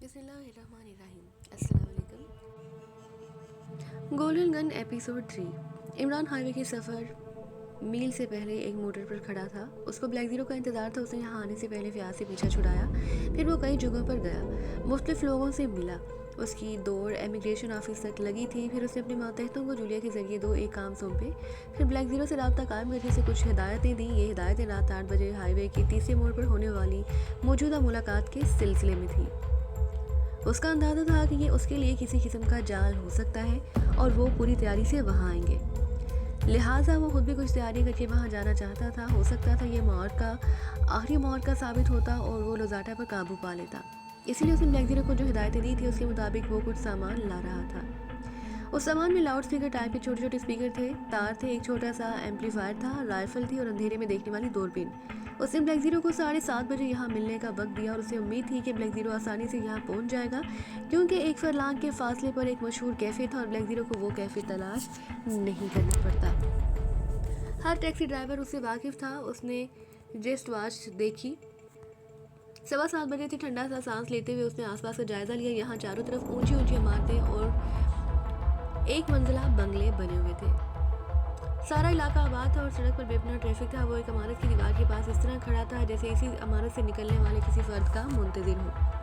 बिस्मिल्लाहिर्रहमानिर्रहीम। अस्सलाम वालेकुम। Golden gun episode 3। Imran highway के सफ़र मील से पहले एक मोटर पर खड़ा था। उसको ब्लैक ज़ीरो का इंतज़ार था। उसने यहाँ आने से पहले फ़याज़ से पीछा छुड़ाया। फिर वो कई जगहों पर गया, मुख्तलिफ़ लोगों से मिला। उसकी दौड़ इमिग्रेशन ऑफिस तक लगी थी। फिर उसने अपने मातहतों को जूलिया के ज़रिए एक काम सौंपे। फिर ब्लैक ज़ीरो से रब्ता कायम करके उसे कुछ हिदायतें दी। ये हिदायतें रात 8 बजे हाईवे के तीसरे मोड़ पर होने वाली मौजूदा मुलाकात के सिलसिले में थी। उसका अंदाज़ा था कि ये उसके लिए किसी किस्म का जाल हो सकता है और वो पूरी तैयारी से वहाँ आएंगे। लिहाजा वो खुद भी कुछ तैयारी करके वहाँ जाना चाहता था। हो सकता था ये मौत का आखिरी मौत का साबित होता और वो लोजाटा पर काबू पा लेता। इसीलिए उसने ब्लैक ज़ीरो को जो हिदायतें दी थी उसके मुताबिक वो कुछ सामान ला रहा था। उस सामान में लाउड स्पीकर टाइप के छोटे छोटे स्पीकर थे, तार थे, एक छोटा सा एम्पलीफायर था, राइफल थी और अंधेरे में देखने वाली दूरबीन। उसने ब्लैक ज़ीरो को 7:30 बजे यहाँ मिलने का वक्त दिया और उसे उम्मीद थी कि ब्लैक ज़ीरो आसानी से यहाँ पहुँच जाएगा, क्योंकि एक फरलांग के फासले पर एक मशहूर कैफ़े था और ब्लैक ज़ीरो को वो कैफ़े तलाश नहीं करना पड़ता। हर टैक्सी ड्राइवर उससे वाकिफ़ था। उसने रिस्ट वॉच देखी। 7:15 बजे थी। ठंडा सा सांस लेते हुए उसने आसपास का जायज़ा लिया। यहाँ चारों तरफ ऊंची ऊंची इमारतें और एक मंजिला बंगले बने हुए थे। सारा इलाका आबाद था और सड़क पर बेपनाह ट्रैफिक था। वो एक इमारत की दीवार के पास इस तरह खड़ा था जैसे इसी इमारत से निकलने वाले किसी फर्द का मुंतज़िर हो।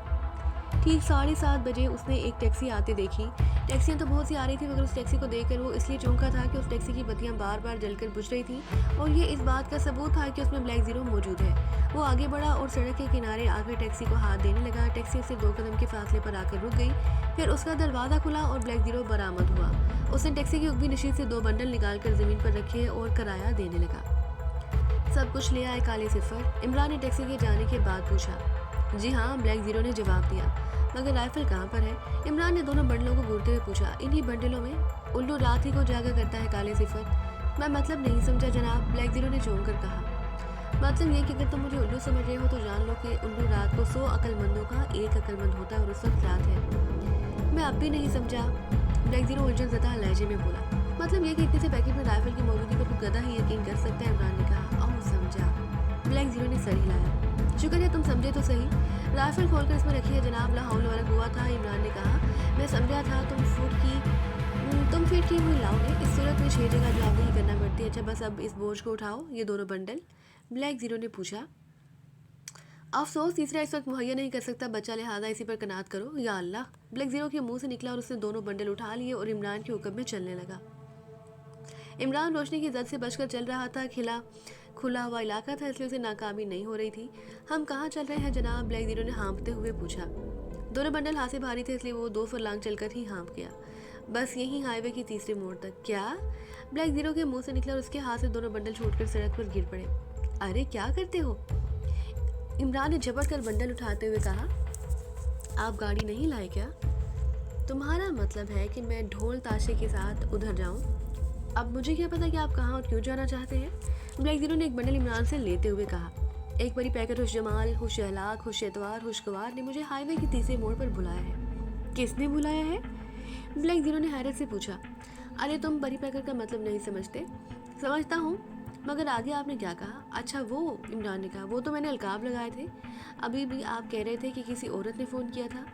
ठीक 7:30 बजे उसने एक टैक्सी आते देखी। टैक्सियाँ तो बहुत सी आ रही थी, मगर उस टैक्सी को देखकर वो इसलिए चौंका था कि उस टैक्सी की बत्तियाँ बार बार जलकर बुझ रही थी और ये इस बात का सबूत था कि उसमें ब्लैक ज़ीरो मौजूद है। वो आगे बढ़ा और सड़क के किनारे आकर टैक्सी को हाथ देने लगा। टैक्सी उससे 2 कदम के फासले पर आकर रुक गई। फिर उसका दरवाज़ा खुला और ब्लैक ज़ीरो बरामद हुआ। उसने टैक्सी की उगवी नशीद से 2 बंडल निकालकर ज़मीन पर रखे और किराया देने लगा। सब कुछ ले आए काले सिफर? इमरान ने टैक्सी के जाने के बाद पूछा। जी हाँ, ब्लैक ज़ीरो ने जवाब दिया। मगर राइफल कहाँ पर है? इमरान ने दोनों बंडलों को घूरते हुए पूछा। इन्हीं बंडलों में। उल्लू रात ही को जागा करता है काले सिफर। मैं मतलब नहीं समझा जनाब, ब्लैक ज़ीरो ने चौंक कर कहा। मतलब ये कि अगर तुम मुझे उल्लू समझ रहे हो तो जान लो कि उल्लू रात को 100 अक्लमंदों का एक अक्लमंद होता है और उस वक्त रात है। मैं अब भी नहीं समझा, ब्लैक ज़ीरो उलझन ज़दा लहजे में बोला। मतलब ये कि इतने से पैकेट में राइफल की मौजूदगी पर कोई गधा ही यकीन कर सकता है, इमरान ने कहा। और समझा, ब्लैक ज़ीरो ने सर हिलाया। शुक्र है तुम समझे तो सही। राइफल खोलकर इसमें रखी है जनाब, ला हौल वला हुआ था, इमरान ने कहा। मैं समझा था तुम फिर की हुई लाओगे। इस सूरत में 6 जगह जवाबदेही करना पड़ती है। अच्छा बस अब इस बोझ को उठाओ, ये दोनों बंडल। ब्लैक ज़ीरो ने पूछा। अफसोस तीसरा इस वक्त मुहैया नहीं कर सकता बच्चा, लिहाजा इसी पर कनात करो। या अल्लाह, ब्लैक ज़ीरो के मुंह से निकला और उसने दोनों बंडल उठा लिए और इमरान के हुक्म में चलने लगा। इमरान रोशनी की जद से बचकर चल रहा था। खुला हुआ इलाका था, इसलिए उसे नाकामी नहीं हो रही थी। हम कहाँ चल रहे हैं जनाब? ब्लैक ज़ीरो ने हाँफते हुए पूछा। दोनों बंडल हाथ से भारी थे, इसलिए वो 2 फरलांग चलकर ही हाँफ गया। बस यहीं हाईवे की तीसरे मोड़ तक। क्या? ब्लैक ज़ीरो के मुंह से निकला और उसके हाथ से दोनों बंडल छूटकर सड़क पर गिर पड़े। अरे क्या करते हो? इमरान ने झपट कर बंडल उठाते हुए कहा। आप गाड़ी नहीं लाए क्या? तुम्हारा मतलब है कि मैं ढोल ताशे के साथ उधर जाऊं? अब मुझे क्या पता कि आप कहाँ और क्यों जाना चाहते हैं? ब्लैक ज़ीरो ने एक बंडल इमरान से लेते हुए कहा। एक बड़ी पैकेट हुश जमाल, हुश अहलाक, हुश एतवार, हुशगवार ने मुझे हाईवे के तीसरे मोड़ पर बुलाया है। किसने बुलाया है? ब्लैक ज़ीरो ने हैरत से पूछा। अरे तुम बड़ी पैकेट का मतलब नहीं समझते? समझता हूँ, मगर आगे आपने क्या कहा? अच्छा वो, इमरान ने कहा, वो तो मैंने अलकाब लगाए थे। अभी भी आप कह रहे थे कि किसी औरत ने फ़ोन किया था।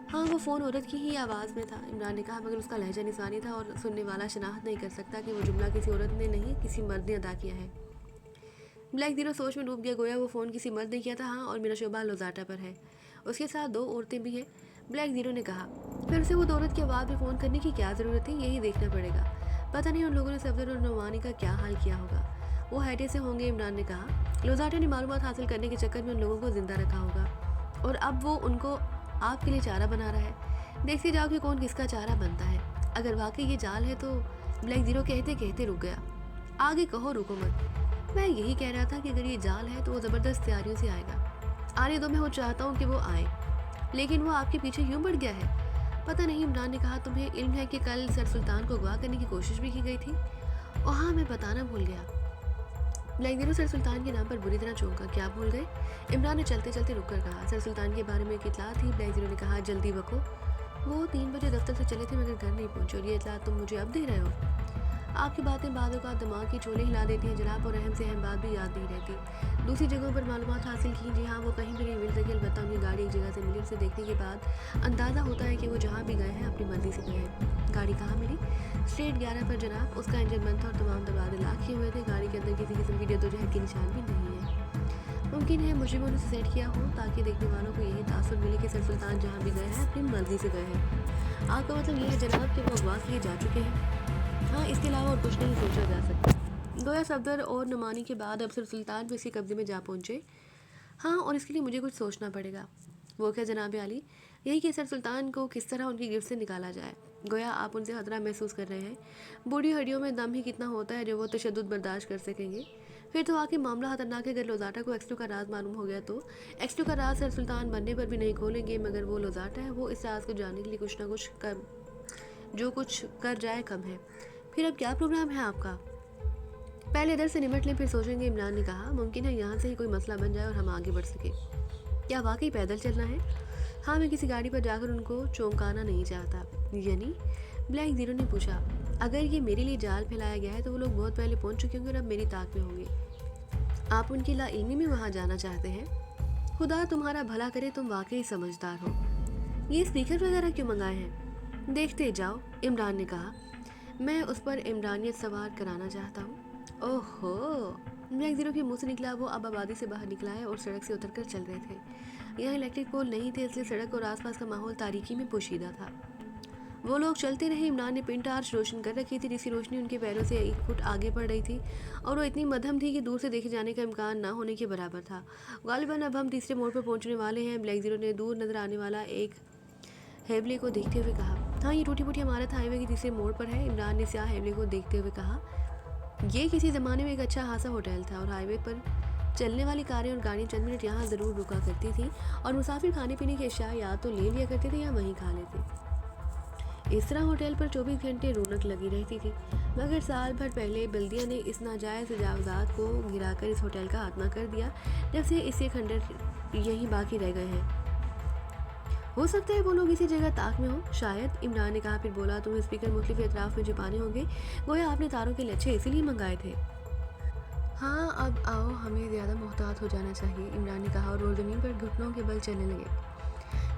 हाँ, वो फ़ोन औरत की ही आवाज़ में था, इमरान ने कहा, मगर उसका लहजा निसानी था और सुनने वाला शनाख्त नहीं कर सकता कि वो जुमला किसी औरत ने नहीं किसी मर्द ने अदा किया है। ब्लैक ज़ीरो सोच में डूब गया। गोया वो फ़ोन किसी मर्द ने किया था। हाँ, और मेरा शोबा लोजाटा पर है। उसके साथ 2 औरतें भी हैं, ब्लैक ज़ीरो ने कहा। फिर उसे वो औरत की आवाज़ में फ़ोन करने की क्या ज़रूरत थी? यही देखना पड़ेगा। पता नहीं उन लोगों ने सफदर और नवानी का क्या हाल किया होगा। वो हैटे से होंगे, इमरान ने कहा। लोजाटा ने मालूमात हासिल करने के चक्कर में उन लोगों को ज़िंदा रखा होगा और अब वो उनको आपके लिए चारा बना रहा है। देखते जाओ कि कौन किसका चारा बनता है। अगर वाकई ये जाल है तो। ब्लैक ज़ीरो कहते कहते रुक गया। आगे कहो, रुको मत। मैं यही कह रहा था कि अगर ये जाल है तो वो ज़बरदस्त तैयारियों से आएगा। आने दो, मैं वो चाहता हूँ कि वो आए, लेकिन वो आपके पीछे क्यों बढ़ गया है? पता नहीं, इमरान ने कहा। तुम्हें इल्म है कि कल सर सुल्तान को अगवा करने की कोशिश भी की गई थी? और हाँ, मैं बताना भूल गया। ब्लैक ज़ीरो सर सुल्तान के नाम पर बुरी तरह चौंका। क्या भूल गए? इमरान ने चलते चलते रुक कर कहा। सर सुल्तान के बारे में एक इतला थी, ब्लैक ज़ीरो ने कहा। जल्दी बको। वो 3 बजे दफ्तर से चले थे मगर घर नहीं पहुंचे और ये इतला तुम मुझे अब दे रहे हो? आपकी बातें बातों का दिमाग की चोलें हिला देती हैं जनाब, और अहम से अहम बात भी याद नहीं रहती। दूसरी जगहों पर मालूमात हासिल की, जी हाँ, वो कहीं भी नहीं मिल सकी, अलबत्ता उनकी गाड़ी एक जगह से मिली। उसे देखने के बाद अंदाज़ा होता है कि वो जहाँ भी गए हैं अपनी मर्ज़ी से गए हैं। गाड़ी कहाँ मिली? स्ट्रेट 11 पर जनाब। उसका इंजन बंद था और तमाम दरवाजे लॉक किए हुए थे। गाड़ी के अंदर किसी किस्म की जद्दोजहद के निशान भी नहीं है। मुमकिन है मुजरिमों ने उसे सेट किया हो ताकि देखने वालों को यही तासुर मिले कि सर सुल्तान जहाँ भी गए हैं अपनी मर्ज़ी से गए हैं। आपका मतलब ये है जनाब कि वो अगवा किए जा चुके हैं? हाँ, इसके अलावा और कुछ नहीं सोचा जा सकता। गोया सफदर और नुमानी के बाद अब सर सुल्तान भी इसके कब्जे में जा पहुँचे। हाँ, और इसके लिए मुझे कुछ सोचना पड़ेगा। वो क्या जनाब आली? यही कि सर सुल्तान को किस तरह उनकी गिरफ्त से निकाला जाए। गोया आप उनसे खतरा महसूस कर रहे हैं। बूढ़ी हड्डियों में दम ही कितना होता है जो वो तशद्दुद बर्दाश्त कर सकेंगे। फिर तो आके मामला खतरनाक है। अगर लोजाटा को एक्सटो का राज मालूम हो गया तो एक्सटो का राज सर सुल्तान बनने पर भी नहीं खोलेंगे, मगर वो लोजाटा है, वो इस राज को जानने के लिए कुछ ना कुछ कर जो कुछ कर जाए कम है। फिर अब क्या प्रोग्राम है आपका? पहले इधर से निमट लें, फिर सोचेंगे, इमरान ने कहा। मुमकिन है यहाँ से ही कोई मसला बन जाए और हम आगे बढ़ सके। क्या वाकई पैदल चलना है? हाँ, मैं किसी गाड़ी पर जाकर उनको चौंकाना नहीं चाहता। यानी? ब्लैक जीरो ने पूछा। अगर ये मेरे लिए जाल फैलाया गया है तो वो लोग बहुत पहले पहुंच चुके होंगे और अब मेरी ताक में होंगे। आप उनकी लाइल्मी में वहाँ जाना चाहते हैं? खुदा तुम्हारा भला करे, तुम वाकई समझदार हो। ये स्पीकर वगैरह क्यों मंगाए हैं? देखते जाओ, इमरान ने कहा। मैं उस पर इमरानियत सवार कराना चाहता हूँ। ओहो, ब्लैक जीरो के मुंह से निकला। वो अब आबादी से बाहर निकला है और सड़क से उतरकर चल रहे थे। यहाँ इलेक्ट्रिक पोल नहीं थे, इसलिए सड़क और आसपास का माहौल तारीकी में पोशीदा था। वो लोग चलते रहे। इमरान ने पिन टार्च रोशन कर रखी थी, जिसकी रोशनी उनके पैरों से 1 फुट आगे पड़ रही थी, और वो इतनी मध्यम थी कि दूर से देखे जाने का इम्कान ना होने के बराबर था। गालिबन अब हम तीसरे मोड़ पर पहुंचने वाले हैं, ब्लैक जीरो ने दूर नजर आने वाला एक हेवले को देखते हुए कहा। हाँ, ये टूटी फूटी इमारत हाईवे के तीसरे मोड़ पर है, इमरान ने स्याह हेवले को देखते हुए कहा। ये किसी ज़माने में एक अच्छा खासा होटल था, और हाईवे पर चलने वाली कारें और गाड़ियाँ चंद मिनट यहाँ ज़रूर रुका करती थी, और मुसाफिर खाने पीने के अशिया या तो ले लिया करते थे या वहीं खा लेते। इस तरह होटल पर 24 घंटे रौनक लगी रहती थी, मगर साल भर पहले बल्दिया ने इस नाजायज़ जायदाद को गिराकर इस होटल का खात्मा कर दिया, जब से इसके खंडर यहीं बाकी रह गए हैं। हो सकता है वो लोग इसी जगह ताक में हो, शायद, इमरान ने कहा। फिर बोला, तुम्हें स्पीकर मुख्तलिफ अतराफ में छुपाने होंगे, गोया आपने तारों के लच्छे इसीलिए मंगाए थे। हाँ, अब आओ, हमें ज़्यादा मोहतात हो जाना चाहिए, इमरान ने कहा, और वो ज़मीन पर घुटनों के बल चलने लगे।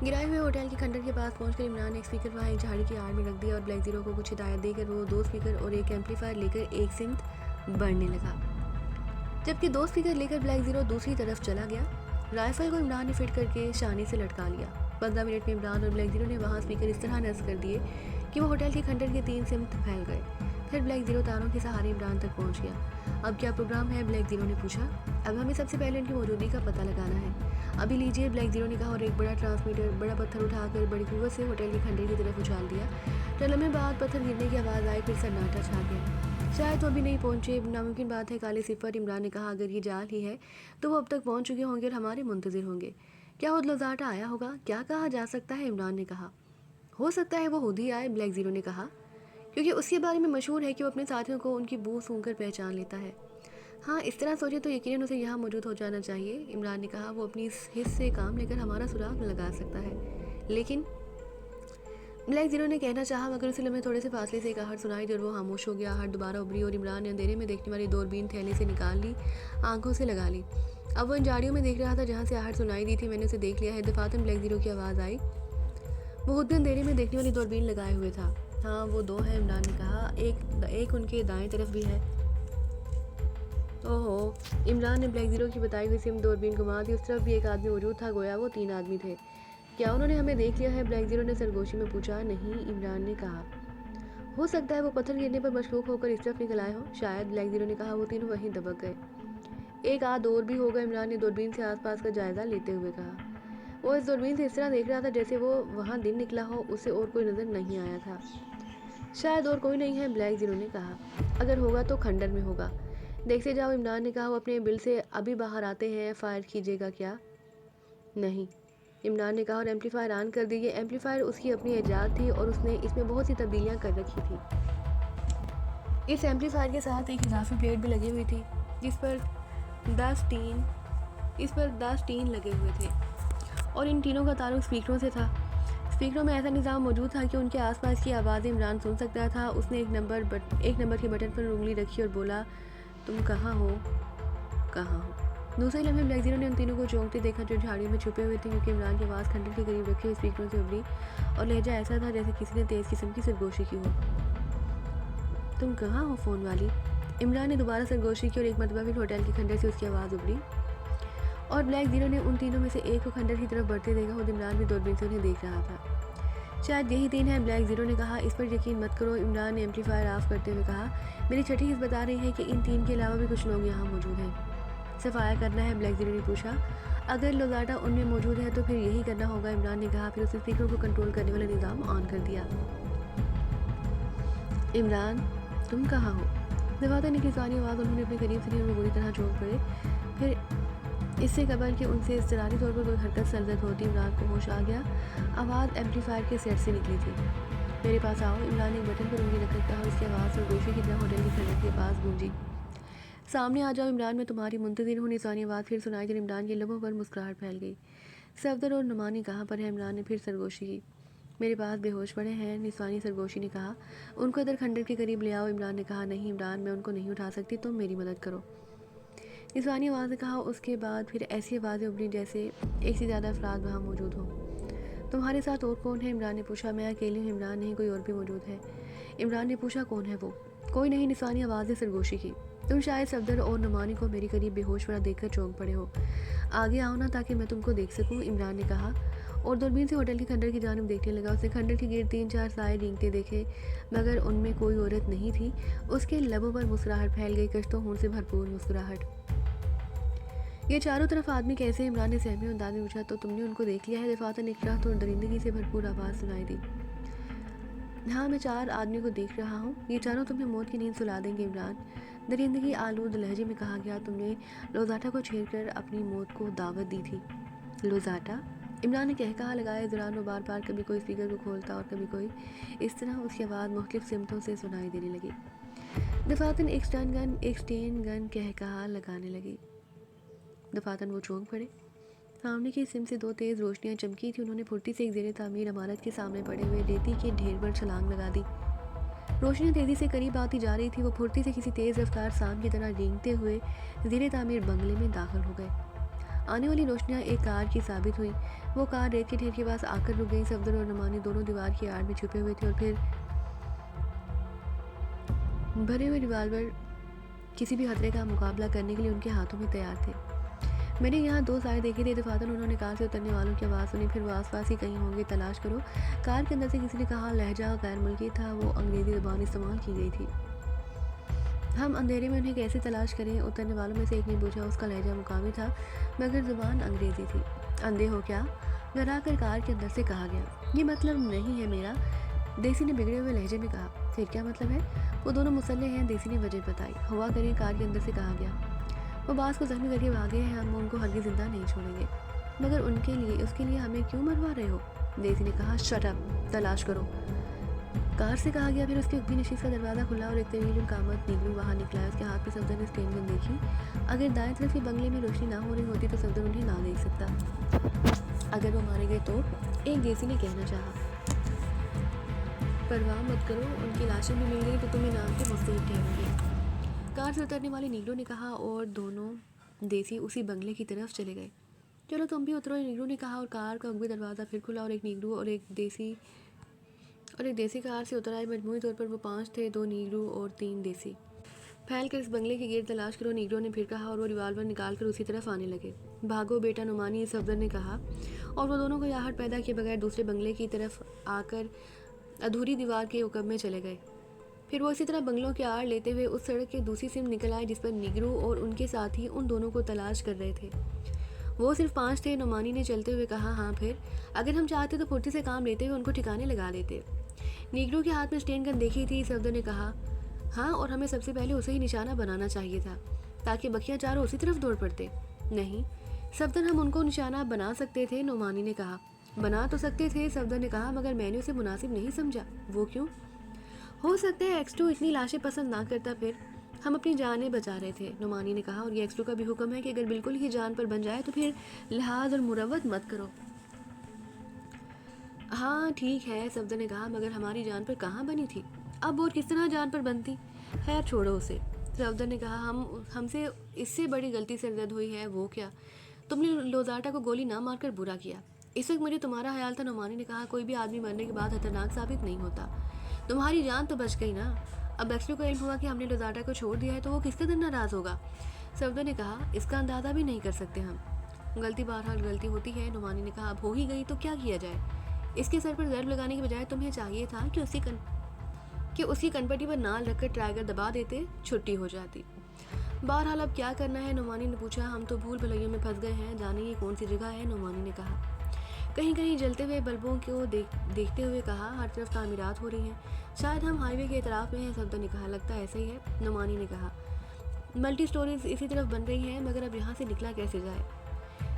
गिराए हुए होटल के खंडर के पास पहुंचकर इमरान ने एक स्पीकर वहाँ एक झाड़ी की आड़ में रख दिया, और ब्लैक जीरो को कुछ हिदायत देकर वो 2 स्पीकर और एक एम्पलीफायर लेकर एक सिमत बढ़ने लगा, जबकि 2 स्पीकर लेकर ब्लैक जीरो दूसरी तरफ चला गया। राइफल को इमरान ने फिट करके शानी से लटका लिया। 15 मिनट में इमरान और ब्लैक जीरो ने वहाँ स्पीकर इस तरह नस्ब कर दिए कि वो होटल के खंडर के 3 सिमत फैल गए। फिर ब्लैक जीरो तारों के सहारे इमरान तक पहुँच गया। अब क्या प्रोग्राम है? ब्लैक जीरो ने पूछा। अब हमें सबसे पहले उनकी मौजूदगी का पता लगाना है। अभी लीजिए, ब्लैक जीरो ने कहा, और एक बड़ा ट्रांसमीटर बड़ा पत्थर उठाकर बड़ी कुव्वत से होटल के खंडर की तरफ उछाल दिया। तो लम्हे बाद पत्थर गिरने की आवाज़ आई, फिर सन्नाटा छा गया। शायद वो अभी नहीं पहुंचे, नामुमकिन बात है। काले सिफर, इमरान ने कहा, अगर ये जाल ही है तो वो अब तक पहुंच चुके होंगे और हमारे मुंतज़िर होंगे। क्या वो लोजाटा आया होगा? क्या कहा जा सकता है, इमरान ने कहा। हो सकता है वो खुद ही आए, ब्लैक जीरो ने कहा, क्योंकि उसके बारे में मशहूर है कि वो अपने साथियों को उनकी बू सूंघकर पहचान लेता है। हाँ, इस तरह सोचे तो यकीनन उसे यहाँ मौजूद हो जाना चाहिए, इमरान ने कहा। वो अपनी इस हिस्स से काम लेकर हमारा सुराग लगा सकता है। लेकिन ब्लैक जीरो ने कहना चाहा, मगर उसे लम्हे थोड़े से फासले से एक आहट सुनाई दी और वो खामोश हो गया। आहट दोबारा उभरी और इमरान ने अंधेरे में देखने वाली दूरबीन थैले से निकाल ली, आंखों से लगा ली। अब वो इन झाड़ियों में देख रहा था जहाँ से आहट सुनाई दी थी। मैंने उसे देख लिया है, दफातन ब्लैक जीरो की आवाज़ आई। वो खुद भी अंधेरे में देखने वाली दूरबीन लगाए हुए था। हाँ, वो 2 है, इमरान ने कहा, एक उनके दाएं तरफ भी है। ओहो, इमरान ने ब्लैक जीरो की बताई हुई सिम दूरबीन घुमा दी। उस तरफ भी एक आदमी मौजूद था, गोया वो 3 आदमी थे। क्या उन्होंने हमें देख लिया है? ब्लैक जीरो ने सरगोशी में पूछा। नहीं, इमरान ने कहा। हो सकता है वो पत्थर गिरने पर मशकूक होकर इस तरफ निकल आए हो, शायद, ब्लैक जीरो ने कहा। वो तीनों वहीं दबक गए। एक आध और भी होगा, इमरान ने दूरबीन से आसपास का जायजा लेते हुए कहा। वो इस दूरबीन से इस तरह देख रहा था जैसे वो वहाँ दिन निकला हो, उसे और कोई नज़र नहीं आया था। शायद और कोई नहीं है, ब्लैक जीरो ने कहा। अगर होगा तो खंडर में होगा। देखते जाओ, इमरान ने कहा। वो अपने बिल से अभी बाहर आते हैं, फायर कीजिएगा क्या? नहीं, इमरान ने कहा, और एम्पलीफायर ऑन कर दिए। एम्पलीफायर उसकी अपनी ईजाद थी और उसने इसमें बहुत सी तब्दीलियाँ कर रखी थी। इस एम्पलीफायर के साथ एक इजाफी प्लेट भी लगी हुई थी जिस पर 10 टीन लगे हुए थे, और इन टीनों का ताल्लुक स्पीकरों से था। स्पीकरों में ऐसा निज़ाम मौजूद था कि उनके आसपास की आवाज़ें इमरान सुन सकता था। उसने एक नंबर के बटन पर उंगली रखी और बोला, तुम कहाँ हो, कहाँ हो। दूसरे लम्हे ब्लैक जीरो ने उन तीनों को चौंकते देखा जो झाड़ियों में छुपे हुए थे, क्योंकि इमरान की आवाज़ खंडर के करीब रखे हुए स्पीकरों से उभरी और लहजा ऐसा था जैसे किसी ने तेज़ किस्म की सरगोशी की हो। तुम कहाँ हो फ़ोन वाली। इमरान ने दोबारा सरगोशी की और एक मरतबा फिर होटल के खंडर से उसकी आवाज़ उभरी और ब्लैक जीरो ने उन तीनों में से एक को खंडर की तरफ बढ़ते देखा। खुद इमरान भी दूरबीन से उन्हें देख रहा था। शायद यही दिन है, ब्लैक जीरो ने कहा। इस पर यकीन मत करो, इमरान ने एम्पलीफायर ऑफ करते हुए कहा। मेरी छठी हिस्स बता रही है कि इन तीन के अलावा भी कुछ लोग यहाँ मौजूद हैं। सफाया करना है, ब्लैक जीरो ने पूछा। अगर लोजाटा उनमें मौजूद है तो फिर यही करना होगा, इमरान ने कहा। फिर उसने स्पीकर को कंट्रोल करने वाला निज़ाम ऑन कर दिया। इमरान, तुम कहाँ हो। दफातर ने की सारी आवाज़ उन्होंने अपने करीब से उन्हें बुरी तरह चौंक पड़े। फिर इससे कबल कि उनसे इज़्तिरारी तौर पर कोई हरकत सरजद होती, इमरान को होश आ गया। आवाज़ एम्पलीफायर के सेट से निकली थी। मेरे पास आओ, इमरान ने एक बटन पर उंगली रखकर कहा और उसकी आवाज़ सरगोशी की तरह होटल की खंडर के पास गूंजी। सामने आ जाओ इमरान, मैं तुम्हारी मुंतज़िर हूँ। निसानी आवाज़ फिर सुनाई जब इमरान के लबों पर मुस्कुराहट फैल गई। सफदर और नुमानी कहाँ पर है, इमरान ने फिर सरगोशी की। मेरे पास बेहोश पड़े हैं, निस्वानी सरगोशी ने कहा। उनको इधर खंडर के करीब ले आओ, इमरान ने कहा। नहीं इमरान, मैं उनको नहीं उठा सकती, तुम मेरी मदद करो, निस्वानी आवाज़ ने कहा। उसके बाद फिर ऐसी आवाज़ें उभरी जैसे एक से ज़्यादा अफराद वहाँ मौजूद हों। तुम्हारे साथ और कौन है, इमरान ने पूछा। मैं अकेली हूँ इमरान, नहीं कोई और भी मौजूद है। इमरान ने पूछा, कौन है वो। कोई नहीं, निस्वानी आवाज़ ने सरगोशी की। तुम शायद सफदर और नुमानी को मेरे करीब बेहोश पड़ा देखकर चौंक पड़े हो। आगे आओ ना ताकि मैं तुमको देख सकूं, इमरान ने कहा और दूरबीन से होटल के खंडर की जानिब देखने लगा। उसने खंडर के गिर्द 3-4 साए रेंगते देखे, मगर उनमें कोई औरत नहीं थी। उसके लबों पर मुस्कुराहट फैल गई, कश्तों होंठ से भरपूर मुस्कुराहट। ये चारों तरफ आदमी कैसे, इमरान ने सहमे अंदाज में पूछा। तो तुमने उनको देख लिया है, दफातर ने इकरार और दरिंदगी से भरपूर आवाज़ सुनाई दी। हाँ, मैं 4 आदमी को देख रहा हूँ। ये चारों तुम्हें मौत की नींद सुला देंगे, इमरान, दरिंदगी आलूद लहजे में कहा गया। तुमने लोजाटा को छेड़ कर अपनी मौत को दावत दी थी। लोजाटा, इमरान ने कह कहा लगाए। इस दौरान वो बार बार कभी कोई स्पीकर को खोलता और कभी कोई। इस तरह उसकी आवाज़ मुख्तलिफ सिमतों से सुनाई देने लगी। दफातन एक स्टेन गन कह कहा लगाने लगी। दफातन वो चौंक पड़े। सामने की सिम से 2 तेज़ रोशनियां चमकी थी। उन्होंने फुर्ती से एक ज़ेरे तामीर इमारत के सामने पड़े हुए रेती के ढेर पर छलांग लगा दी। रोशनियां तेज़ी से करीब आती जा रही थी। वो फुर्ती से किसी तेज़ रफ्तार सांप की तरह रेंगते हुए ज़ेरे तामीर बंगले में दाखिल हो गए। आने वाली रोशनियां एक कार की साबित हुई। वो कार रेत के ढेर के पास आकर रुक गई। सफदर और नुमानी दोनों दीवार की आड़ में छुपे हुए थे और फिर भरे हुए रिवाल्वर किसी भी खतरे का मुकाबला करने के लिए उनके हाथों में तैयार थे। मैंने यहाँ 2 साए देखे थे, दफातर, उन्होंने कार से उतरने वालों की आवाज़ सुनी। फिर वो आसपास ही कहीं होंगे, तलाश करो। कार के अंदर से किसी ने कहा। लहजा गैर मुल्की था, वो अंग्रेज़ी ज़बान इस्तेमाल की गई थी। हम अंधेरे में उन्हें कैसे तलाश करें, उतरने वालों में से एक ने पूछा। उसका लहजा मुकामी था मगर ज़ुबान अंग्रेज़ी थी। अंधे हो क्या, डरा कर कार के अंदर से कहा गया। ये मतलब नहीं है मेरा, देसी ने बिगड़े हुए लहजे में कहा। फिर क्या मतलब है। वो दोनों मुसल्लह हैं, देसी ने वजह बताई। हुआ करें, कार के अंदर से कहा गया। वो बास को जख्मी करके भागे हैं, हम उनको हरगिज़ जिंदा नहीं छोड़ेंगे। मगर उसके लिए हमें क्यों मरवा रहे हो, देसी ने कहा। शट अप, तलाश करो, कार से कहा गया। फिर उसके उग्गी नशीस का दरवाज़ा खुला और एक तवील कामत नीलू बाहर निकला। उसके हाथ में सफदर ने स्टेन गन देखी। अगर दाएं तरफ के बंगले में रोशनी ना हो रही होती तो सफदर उन्हें ना देख सकता। अगर वो मारे गए तो, एक देसी ने कहना चाहा। परवाह मत करो, उनकी लाशें भी मिल गई तो तुम इनाम के मुस्तहिक ठहरोगे, कार से उतरने वाले नीग्रो ने कहा और दोनों देसी उसी बंगले की तरफ चले गए। चलो तुम भी उतरो, नीग्रो ने कहा और कार का अगबी दरवाज़ा फिर खुला और एक नीग्रो और एक देसी कार से उतर आए। मजमूई तौर पर वो 5 थे, 2 नीग्रो और 3 देसी। फैल कर इस बंगले की गिर्द तलाश करो, नीग्रो ने फिर कहा और वो रिवाल्वर निकाल कर उसी तरफ आने लगे। भागो बेटा, नुमानी, सफदर ने कहा और वो दोनों को आहट पैदा किए बगैर दूसरे बंगले की तरफ आकर अधूरी दीवार के उकब में चले गए। फिर वो इसी तरह बंगलों की आड़ लेते हुए उस सड़क के दूसरी सिम निकल आए जिस पर निगरू और उनके साथी उन दोनों को तलाश कर रहे थे। वो सिर्फ 5 थे, नुमानी ने चलते हुए कहा। हाँ, फिर अगर हम चाहते तो फुर्ती से काम लेते हुए उनको ठिकाने लगा देते। निगरू के हाथ में स्टेन गन देखी थी, सफदर ने कहा। हाँ, और हमें सबसे पहले उसे ही निशाना बनाना चाहिए था ताकि बकिया चारों उसी तरफ दौड़ पड़ते। नहीं सफदर, हम उनको निशाना बना सकते थे, नुमानी ने कहा। बना तो सकते थे, सफदर ने कहा, मगर मैंने उसे मुनासिब नहीं समझा। वो क्यों? हो सकता है X2 इतनी लाशें पसंद ना करता, फिर हम अपनी जानें बचा रहे थे, नुमानी ने कहा। और ये X2 का भी हुक्म है कि अगर बिल्कुल ही जान पर बन जाए तो फिर लिहाज और मुरवत मत करो। हाँ ठीक है, सफदर ने कहा, मगर हमारी जान पर कहाँ बनी थी? अब और किस तरह जान पर बनती? खैर छोड़ो उसे। सफदर ने कहा, हमसे इससे बड़ी गलती सरजद हुई है। वो क्या? तुमने लोजाटा को गोली ना मारकर बुरा किया। इस वक्त मुझे तुम्हारा ख्याल था। नुमानी ने कहा, कोई भी आदमी मरने के बाद खतरनाक साबित नहीं होता। तुम्हारी जान तो बच गई ना। अब एक्सलो को इल्म हुआ कि हमने लोजाटा को छोड़ दिया है, तो वो किसके दिन नाराज़ होगा? सफदर ने कहा, इसका अंदाज़ा भी नहीं कर सकते हम। गलती बहरहाल गलती होती है। नुमानी ने कहा, अब हो ही गई तो क्या किया जाए? इसके सर पर ज़र्ब लगाने के बजाय तुम्हें चाहिए था कि उसकी कनपट्टी पर नाल रखकर ट्राइगर दबा देते, छुट्टी हो जाती। बहरहाल अब क्या करना है? नुमानी ने पूछा। हम तो भूल भुलैयों में फंस गए हैं। जाने ये कौन सी जगह है? नुमानी ने कहा। कहीं कहीं जलते हुए बल्बों को देखते हुए कहा, हर तरफ तामीरात हो रही हैं। शायद हम हाईवे के इतराफ में हैं। सफदर ने कहा, लगता ऐसा ही है। नुमानी ने कहा, मल्टी स्टोरीज इसी तरफ बन रही हैं, मगर अब यहाँ से निकला कैसे जाए?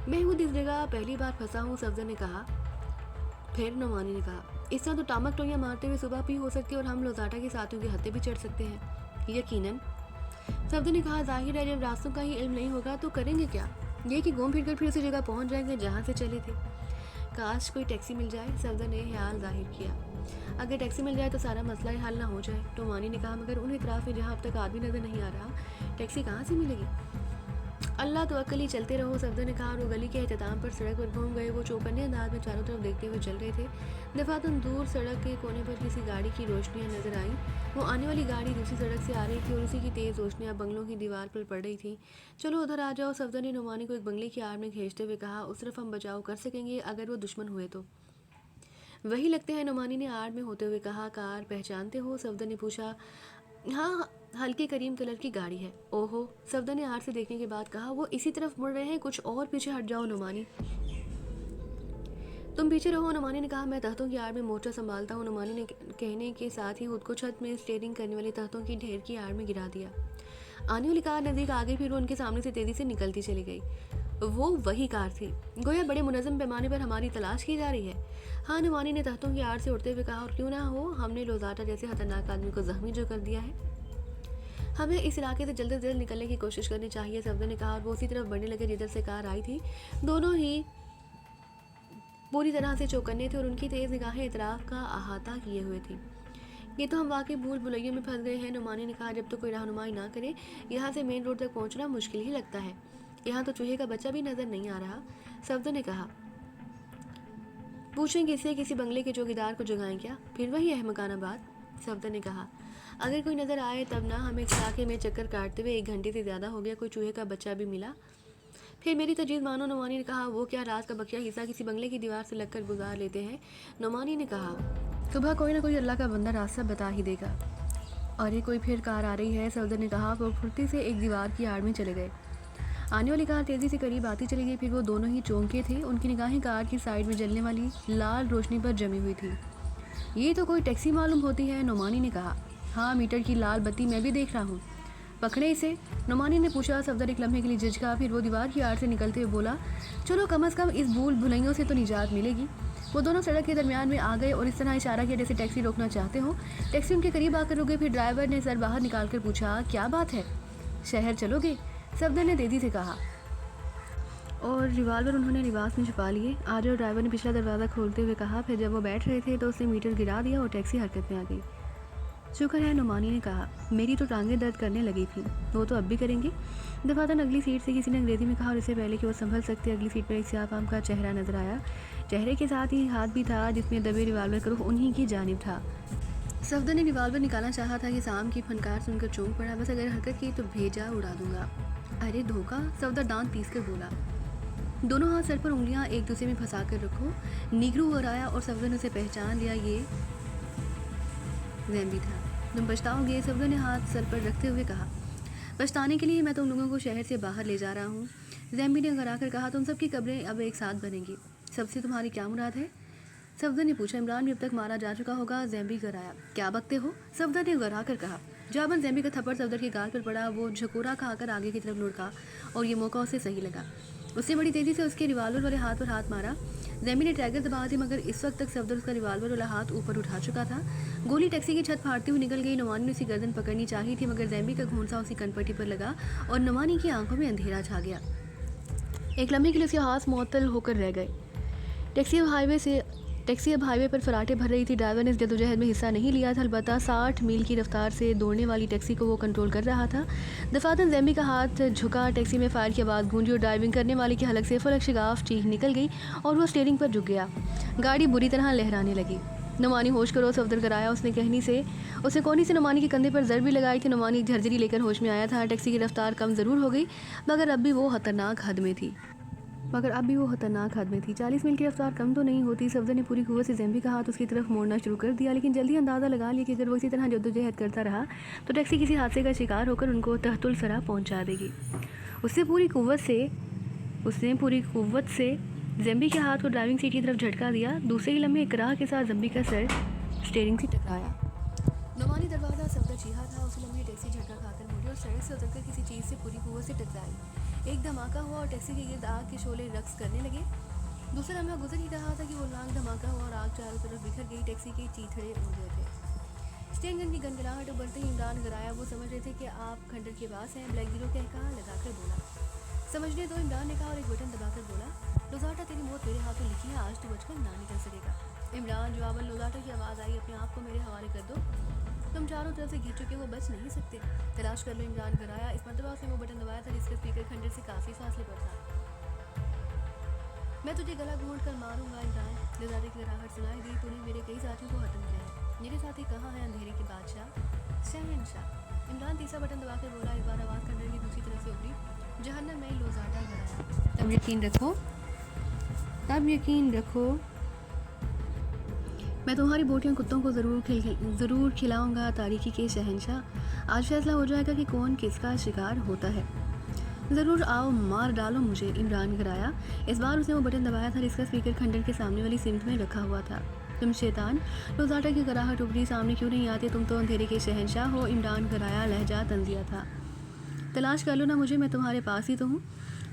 मैं खुद इस जगह पहली बार फंसा हूँ, सफदर ने कहा। फिर? नुमानी ने कहा, इस तरह तो टामक टोइयाँ मारते हुए सुबह भी हो सकती है और हम लोजाटा के साथियों के हत्थे भी चढ़ सकते हैं। यकीनन, सफदर ने कहा। जाहिर है, जब रास्तों का ही इल्म नहीं होगा तो करेंगे क्या? ये कि घूम फिर कर फिर उसी जगह पहुंच जाएंगे जहाँ से चले थे। काश कोई टैक्सी मिल जाए। सफदर ने ख्याल जाहिर किया। अगर टैक्सी मिल जाए तो सारा मसला ही हल ना हो जाए। नुमानी ने कहा, मगर उन इतराफ में जहाँ अब तक आदमी नजर नहीं आ रहा, टैक्सी कहाँ से मिलेगी? अल्लाह तो अकल ही, चलते रहो। सफदर ने कहा। और वो गली के एहतमाम पर सड़क पर घूम गए। वो चौकन्ने अंदाज में चारों तरफ देखते हुए चल रहे थे। दफातन दूर सड़क के कोने पर किसी गाड़ी की रोशनियां नजर आईं। वो आने वाली गाड़ी दूसरी सड़क से आ रही थी और उसी की तेज़ रोशनियां बंगलों की दीवार पर पड़ रही थी। चलो उधर आ जाओ। सफदर ने नुमानी को एक बंगले की आड़ में खींचते हुए कहा। उस तरफ हम बचाव कर सकेंगे अगर वो दुश्मन हुए तो। वही लगते हैं, नुमानी ने आड़ में होते हुए कहा। कार पहचानते हो? सफदर ने पूछा। हाँ, हल्के करीम कलर की गाड़ी है। ओहो, सफदर ने आड़ से देखने के बाद कहा। वो इसी तरफ मुड़ रहे हैं, कुछ और पीछे हट जाओ। नुमानी, तुम पीछे रहो। नुमानी ने कहा। मैं तख्तों की आड़ में मोटर संभालता हूँ। नुमानी ने कहने के साथ ही खुद को छत में स्टेयरिंग करने वाले तख्तों की ढेर की आड़ में गिरा दिया। आने वाली कार नज़दीक आ गई, फिर वो उनके सामने से तेज़ी से निकलती चली गई। वो वही कार थी। गोया बड़े मुनज़्ज़म पैमाने पर हमारी तलाश की जा रही है। हाँ, नुमानी ने तख्तों की आड़ से उड़ते हुए कहा। और क्यों ना हो, हमने लोजाटा जैसे खतरनाक आदमी को जख्मी जो कर दिया है। हमें इस इलाके से जल्द से जल्द निकलने की कोशिश करनी चाहिए, सफदर ने कहा। और वो उसी तरफ बढ़ने लगे जिधर से कार आई थी। दोनों ही पूरी तरह से चौकन्ने थे और उनकी तेज़ निगाहें इतराफ का अहाता किए हुए थी। ये तो हम वाकई भूल भुलैयों में फंस गए हैं। नुमानी ने कहा। जब तो कोई रहनुमाई ना करे, यहाँ से मेन रोड तक पहुँचना मुश्किल ही लगता है। यहाँ तो चूहे का बच्चा भी नज़र नहीं आ रहा। सफदर ने कहा। पूछें किसी किसी बंगले के चौकीदार को जगाएं क्या? फिर वही अहमकानाबाद। सफदर ने कहा। अगर कोई नज़र आए तब ना। हमें इलाके में चक्कर काटते हुए 1 घंटे से ज़्यादा हो गया, कोई चूहे का बच्चा भी मिला? फिर मेरी तजवीज़ मानो। नुमानी ने कहा। वो क्या, रात का बकिया हिस्सा किसी बंगले की दीवार से लगकर गुजार लेते हैं? नुमानी ने कहा। सुबह कोई ना कोई अल्लाह का बंदा रास्ता बता ही देगा। अरे कोई फिर कार आ रही है, सफदर ने कहा। वो फुर्ती से एक दीवार की आड़ में चले गए। आने वाली कार तेज़ी से करीब आती चली गई। फिर वो दोनों ही चौंके थे। उनकी निगाहें कार की साइड में जलने वाली लाल रोशनी पर जमी हुई थी। ये तो कोई टैक्सी मालूम होती है, नुमानी ने कहा। हाँ, मीटर की लाल बत्ती मैं भी देख रहा हूँ। पकड़े इसे? नुमानी ने पूछा। सफदर एक लम्हे के लिए झिझका, फिर वो दीवार की आड़ से निकलते हुए बोला, चलो कम से कम इस भूल भुलैयों से तो निजात मिलेगी। वो दोनों सड़क के दरमियान में आ गए और इस तरह इशारा किया जैसे टैक्सी रोकना चाहते हो। टैक्सी उनके करीब आकर रुके। फिर ड्राइवर ने सर बाहर निकाल कर पूछा, क्या बात है, शहर चलोगे? सफदर ने तेजी से कहा और रिवाल्वर उन्होंने लिबास में छुपा लिए। आज और ड्राइवर ने पिछला दरवाज़ा खोलते हुए कहा। फिर जब वो बैठ रहे थे तो उसने मीटर गिरा दिया और टैक्सी हरकत में आ गई। शुक्र है, नुमानी ने कहा। मेरी तो टांगें दर्द करने लगी थी। वो तो अब भी करेंगी। दफातन अगली सीट से किसी ने अंग्रेज़ी में कहा और इससे पहले कि वो संभल सकते अगली सीट पर एक स्याफाम का चेहरा नजर आया। चेहरे के साथ ही हाथ भी था जिसमें दबे रिवाल्वर का रुख उन्हीं की जानिब था। सफदर ने रिवाल्वर निकालना चाहा था कि शाम की फनकार सुनकर चौंक पड़ा। बस अगर हरकत की तो भेजा उड़ा दूंगा। अरे धोखा, सफदर दांत पीस कर बोला। दोनों हाथ सर पर उंगलियां एक दूसरे में फंसा कर रखो। नीग्रो हो आया और सफदर ने उसे पहचान लिया। ये जैम्बी था। तुम पछताओगे, सफदर ने हाथ सर पर रखते हुए कहा। पछताने के लिए मैं तुम लोगों को शहर से बाहर ले जा रहा हूँ, जैम्बी ने घरा कर कहा। तुम सबकी कब्रें अब एक साथ बनेंगी। सबसे तुम्हारी क्या मुराद है? सफदर ने पूछा। इमरान भी अब तक मारा जा चुका होगा, जैम्बी घराया। क्या बकते हो? सफदर ने घरा कर कहा। जाबन जैम्बी का थप्पड़ सफदर के गाल पर पड़ा। वो झकोरा खाकर आगे की तरफ लुढ़का और ये मौका उसे सही लगा। उसने बड़ी तेज़ी से उसके रिवाल्वर वाले हाथ पर हाथ मारा। जैम्बी ने ट्रैगर दबा दी, मगर इस वक्त तक सफदर उसका रिवाल्वर वाला हाथ ऊपर उठा चुका था। गोली टैक्सी की छत फाड़ती हुई निकल गई। नुमानी ने उसी गर्दन पकड़नी चाही थी, मगर जैम्बी का घूंसा उसी कनपट्टी पर लगा और नुमानी की आंखों में अंधेरा छा गया। एक लम्हे के लिए उसके हाथ मुअत्तल होकर रह गए। टैक्सी हाईवे से टैक्सी अब हाईवे पर फराटे भर रही थी। ड्राइवर ने इस जद्दोजहद में हिस्सा नहीं लिया था, अलबत्ता 60 मील की रफ्तार से दौड़ने वाली टैक्सी को वो कंट्रोल कर रहा था। दफातन ज़ेम्बी का हाथ झुका, टैक्सी में फायर की आवाज़ गूंजी और ड्राइविंग करने वाले की हलक से फलक शिगाफ चीख निकल गई और वो स्टीयरिंग पर झुक गया। गाड़ी बुरी तरह लहराने लगी। नुमानी होश करो सफदर कराया उसने कहनी से। उसने कोहनी से नुमानी के कंधे पर ज़र भी लगाई थी। नुमानी एक झरझरी लेकर होश में आया था। टैक्सी की रफ्तार कम ज़रूर हो गई, मगर अब भी वो खतरनाक हद में थी। 40 मील की रफ्तार कम तो नहीं होती। सफदर ने पूरी कुव्वत से ज़ेम्बी का हाथ उसकी तरफ मोड़ना शुरू कर दिया, लेकिन जल्दी अंदाज़ा लगा लिया कि अगर वो इसी तरह जद्दोजहद करता रहा तो टैक्सी किसी हादसे का शिकार होकर उनको तहतुल सरा पहुंचा देगी। उसने पूरी कुव्वत से ज़ेम्बी के हाथ को ड्राइविंग सीट की तरफ झटका दिया। दूसरे ही लम्हे इकराह के साथ ज़ेम्बी का सर स्टीयरिंग से टकराया। नुमानी दरवाज़ा सफदर चीहा था। उसी लम्हे टैक्सी झटका खाकर मुड़ी और सड़क से उतरकर किसी चीज़ से पूरी कुव्वत से टकराई। एक धमाका हुआ और टैक्सी के गिर्द आग के शोले रक्स करने लगे। दूसरा लम्हा गुजर ही रहा था कि वो लांग धमाका हुआ और आग चारों तरफ बिखर गई। टैक्सी के चीथड़े उड़ गए थे। स्टेन गन की गनगनाहट उबलते ही इमरान गराया। वो समझ रहे थे कि आप खंडर के पास हैं। ब्लैक जीरो कहा लगाकर बोला। समझने दो, इमरान ने कहा और एक बटन दबाकर बोला, लोज़ाटा तेरी मौत मेरे हाथों लिखी है, आज तो बचकर ना निकल सकेगा। इमरान जवाबन लोज़ाटा की आवाज़ आई, अपने आप को मेरे हवाले कर दो, तुम चारों तरफ से घिर चुके हो, बच नहीं सकते। तलाश कर लो, इमरान कराया। इस मरतबा उसने वो बटन दबाया था जिसका स्पीकर खंडर से काफ़ी फासले पर था। मैं तुझे गला घोंट कर मारूंगा इमरान। लोज़ाटा की गराहट सुनाई दी, तूने मेरे कई साथियों को खत्म किया है। मेरे साथी कहाँ हैं? अंधेरे के बादशाह, शहंशाह। इमरान तीसरा बटन दबाकर बोला। इस बार आवाज़ खंडर की दूसरी तरफ से उभरी, जहन्नम में लोज़ाटा गराया। तब यकीन रखो मैं तुम्हारी बोटियां कुत्तों को ज़रूर खिलाऊंगा। तारीकी के शहंशाह, आज फैसला हो जाएगा कि कौन किसका शिकार होता है। ज़रूर आओ, मार डालो मुझे, इमरान कराया। इस बार उसने वो बटन दबाया था जिसका स्पीकर खंडर के सामने वाली सिमत में रखा हुआ था। तुम शैतान, लोज़ाटा की गराहट उभरी, सामने क्यों नहीं आते? तुम तो अंधेरे के शहंशाह हो। इमरान कराया लहजा तंजिया था। तलाश कर लो ना मुझे, मैं तुम्हारे पास ही तो हूँ।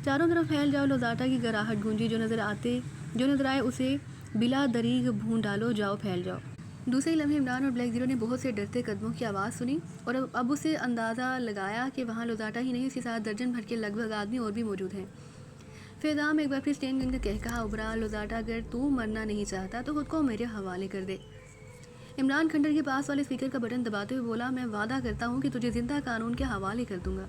चारों तरफ फैल जाओ। लोज़ाटा की गराहट गूंजी। जो नज़र आए उसे बिला दरीग भून डालो, जाओ फैल जाओ। दूसरे लम्हे इमरान और ब्लैक जीरो ने बहुत से डरते कदमों की आवाज़ सुनी और अब उसे अंदाज़ा लगाया कि वहाँ लोज़ाटा ही नहीं, उसके साथ दर्जन भर के लगभग आदमी और भी मौजूद हैं। फिजा में एक बार फिर स्टेन गन का कहा उभरा, लोज़ाटा अगर तू मरना नहीं चाहता तो खुद को मेरे हवाले कर दे। इमरान खंडर के पास वाले स्पीकर का बटन दबाते हुए बोला, मैं वादा करता हूँ कि तुझे ज़िंदा कानून के हवाले कर दूंगा।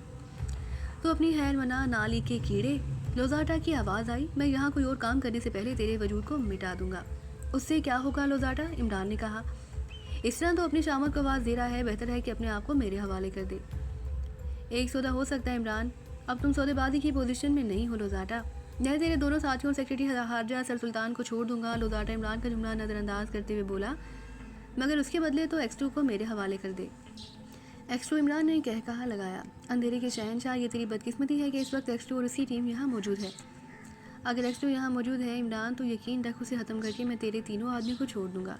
तो अपनी खैर मना, नाली के कीड़े। लोज़ाटा की आवाज़ आई, मैं यहाँ कोई और काम करने से पहले तेरे वजूद को मिटा दूंगा। उससे क्या होगा लोज़ाटा? इमरान ने कहा। इस तरह तो अपनी शामत को आवाज़ दे रहा है, बेहतर है कि अपने आप को मेरे हवाले कर दे। एक सौदा हो सकता है इमरान, अब तुम सौदेबाजी की पोजीशन में नहीं हो लोज़ाटा। मैं तेरे दोनों साथियों और सेक्रेटरी हारजा सर सुल्तान को छोड़ दूंगा। लोज़ाटा इमरान का जुमला नज़रअंदाज करते हुए बोला, मगर उसके बदले तो X2 को मेरे हवाले कर दे। X2, इमरान ने कहा लगाया। अंधेरे के शहंशाह, ये तेरी बदकिस्मती है कि इस वक्त X2 और उसकी टीम यहाँ मौजूद है। अगर X2 यहाँ मौजूद है इमरान, तो यकीन रख उसे ख़त्म करके मैं तेरे तीनों आदमी को छोड़ दूंगा।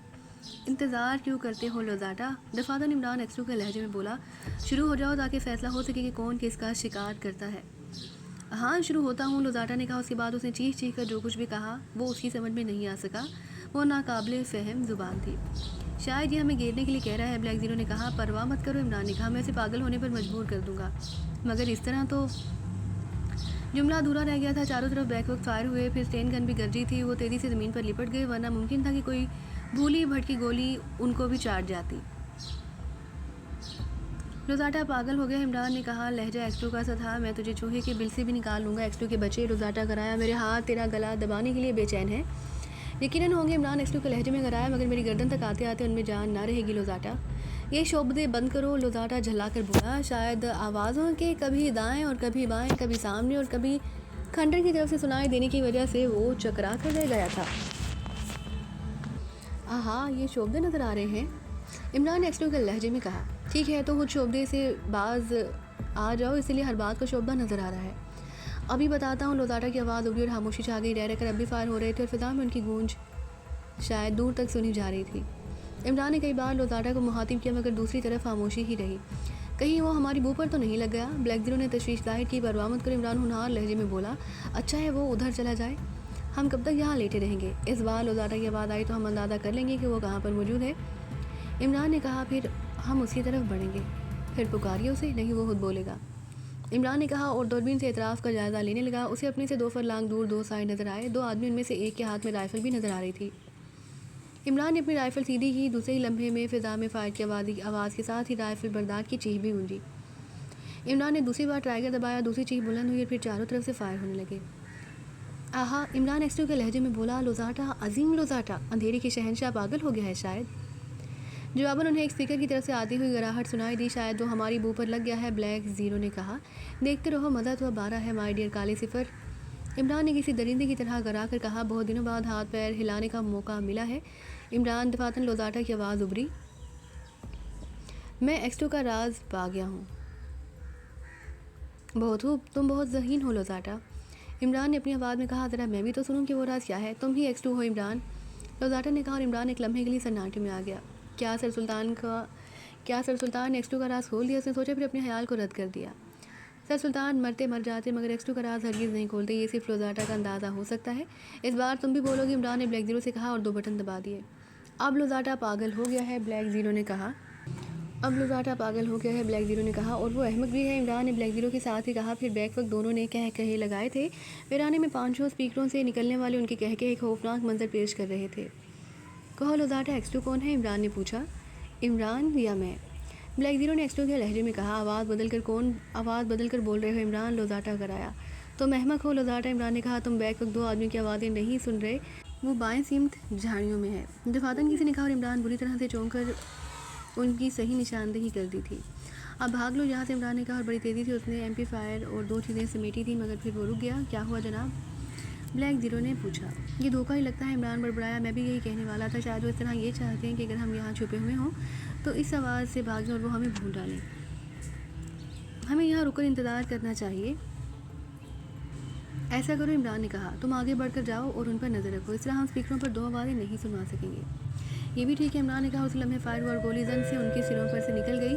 इंतज़ार क्यों करते हो लोज़ाटा? दफातन इमरान X2 के लहजे में बोला, शुरू हो जाओ ताकि फ़ैसला हो सके कि कौन किसका शिकार करता है। हाँ, शुरू होता हूँ, लोज़ाटा ने कहा। उसके बाद उसने चीख कर जो कुछ भी कहा वो उसकी समझ में नहीं आ सका। वो नाकाबिले फ़हम ज़ुबान थी। शायद ये हमें घेरने के लिए कह रहा है, ब्लैक जीरो ने कहा। परवाह मत करो, इमरान ने कहा, मैं उसे पागल होने पर मजबूर कर दूंगा। मगर इस तरह तो जुमला अधूरा रह गया था। चारों तरफ बैक वक्त फायर हुए, फिर स्टेन गन भी गरजी थी। वो तेज़ी से ज़मीन पर लिपट गए, वरना मुमकिन था कि कोई भूली भटकी गोली उनको भी चाट जाती। लोज़ाटा पागल हो गया, इमरान ने कहा। लहजा X2 का सा था, मैं तुझे चूहे के बिल से भी निकाल लूँगा। X2 के बच्चे, लोज़ाटा कराया, मेरे हाथ तेरा गला दबाने के लिए बेचैन है। यकीनन होंगे, इमरान X2 के लहजे में कराया, मगर मेरी गर्दन तक आते आते उनमें जान ना रहेगी लोज़ाटा। ये शोबदे बंद करो, लोज़ाटा झल्ला कर बोला। शायद आवाज़ों के कभी दाएं और कभी बाएं, कभी सामने और कभी खंडर की तरफ से सुनाई देने की वजह से वो चकरा कर रह गया था। हाँ, ये शोबदे नज़र आ रहे हैं, इमरान X2 के लहजे में कहा। ठीक है, तो खुद शोबदे से बाज आ जाओ, इसीलिए हर बात का शोबदा नज़र आ रहा है। अभी बताता हूँ। लोज़ाटा की आवाज़ उबरी और खामोशी छा गई। रह कर अब भी फायर हो रहे थे और फिजा में उनकी गूंज शायद दूर तक सुनी जा रही थी। इमरान ने कई बार लोज़ाटा को मुखातिब किया, मगर दूसरी तरफ खामोशी ही रही। कहीं वो हमारी बू पर तो नहीं लग गया? ब्लैक जीरो ने तशवीश जाहिर की। परवाह मत कर, इमरान हुनहार लहजे में बोला। अच्छा है वो उधर चला जाए, हम कब तक यहाँ लेटे रहेंगे? इस बार लोज़ाटा की आवाज़ आई तो हम अंदाज़ा कर लेंगे कि वो कहाँ पर मौजूद है। इमरान ने कहा। फिर हम उसकी तरफ बढ़ेंगे। फिर पुकारिए उसे, नहीं वो खुद बोलेगा, इमरान ने कहा और दूरबीन से एतराफ़ का जायज़ा लेने लगा। उसे अपने से 2 फरलांग दूर 2 साइड नज़र आए। 2 आदमी, उनमें से एक के हाथ में राइफ़ल भी नज़र आ रही थी। इमरान ने अपनी राइफ़ल सीधी की। दूसरे ही लम्हे में फ़िज़ा में फ़ायर की आवाज़ के साथ ही राइफ़ल बर्दाश्त की चीख भी गूंजी। इमरान ने दूसरी बार ट्राइगर दबाया। दूसरी चीख बुलंद हुई और फिर चारों तरफ से फायर होने लगे। आहा! इमरान एक्सटू के लहजे में बोला, लोज़ाटा, अजीम लोज़ाटा, अंधेरे के शहंशाह पागल हो गया है शायद। जवाबन उन्हें एक स्पीकर की तरफ से आती हुई गराहट सुनाई दी। शायद वो हमारी बू पर लग गया है, ब्लैक ज़ीरो ने कहा। देखते रहो, मज़ा तो अब आ रहा है माय डियर काले सिफर। इमरान ने किसी दरिंदे की तरह गरा कर कहा। बहुत दिनों बाद हाथ पैर हिलाने का मौका मिला है। इमरान दफातन लोज़ाटा की आवाज़ उभरी। मैं एक्सटू का राज पा गया हूँ। बहुत खूब, तुम बहुत ज़हीन हो लोज़ाटा। इमरान ने अपनी आवाज़ में कहा। ज़रा मैं भी तो सुनूं कि वो राज क्या है। तुम ही एक्सटू हो इमरान, लोज़ाटा ने कहा। और इमरान एक लम्हे के लिए सन्नाटे में आ गया। क्या सर सुल्तान ने एक्सटू का राज खोल दिया? उसने सोचा, फिर अपने ख्याल को रद्द कर दिया। सर सुल्तान मरते मर जाते, मगर एक्सटू का राज हरगिज़ नहीं खोलते। ये सिर्फ लोज़ाटा का अंदाज़ा हो सकता है। इस बार तुम भी बोलोगे, इमरान ने ब्लैक ज़ीरो से कहा और 2 बटन दबा दिए। अब लोज़ाटा पागल हो गया है, ब्लैक ज़ीरो ने कहा। और वो अहमक भी है, इमरान ने ब्लैक ज़ीरो के साथ ही कहा। फिर बैक वक्त दोनों ने कह कहे लगाए थे। वीराने में 500 स्पीकरों से निकलने वाले उनके कह के एक खौफनाक मंजर पेश कर रहे थे। कहो लोज़ाटा, एक्सटू कौन है? इमरान ने पूछा। इमरान या मैं? ब्लैक ज़ीरो ने एक्सटू के लहजे में कहा। आवाज़ बदल कर बोल रहे हो इमरान? लोज़ाटा कराया। तुम अहमक हो लोज़ाटा, इमरान ने कहा। तुम बैक वक्त 2 आदमियों की आवाज़ें नहीं सुन रहे, वो बाएं सीमत झाड़ियों में है, दफातन किसी ने कहा। और इमरान बुरी तरह से चौंक कर उनकी सही निशानदेही कर दी थी। अब भाग लो यहाँ से, इमरान ने कहा। और बड़ी तेज़ी से उसने एम्पलीफायर और 2 चीज़ें समेटी थी, मगर फिर वो रुक गया। क्या हुआ जनाब? ब्लैक ज़ीरो ने पूछा। ये धोखा ही लगता है, इमरान बड़बड़ाया। मैं भी यही कहने वाला था। शायद वो इस तरह ये चाहते हैं कि अगर हम यहाँ छुपे हुए हों तो इस आवाज़ से भागें और वो हमें भूल डालें। हमें यहाँ रुककर इंतज़ार करना चाहिए। ऐसा करो, इमरान ने कहा। तुम आगे बढ़कर जाओ और उन पर नज़र रखो। इस तरह हम स्पीकरों पर 2 आवाज़ें नहीं सुनवा सकेंगे। ये भी ठीक है, इमरान ने कहा। उस लम्हे फायर हुआ और गोली जन से उनके सिरों पर से निकल गई।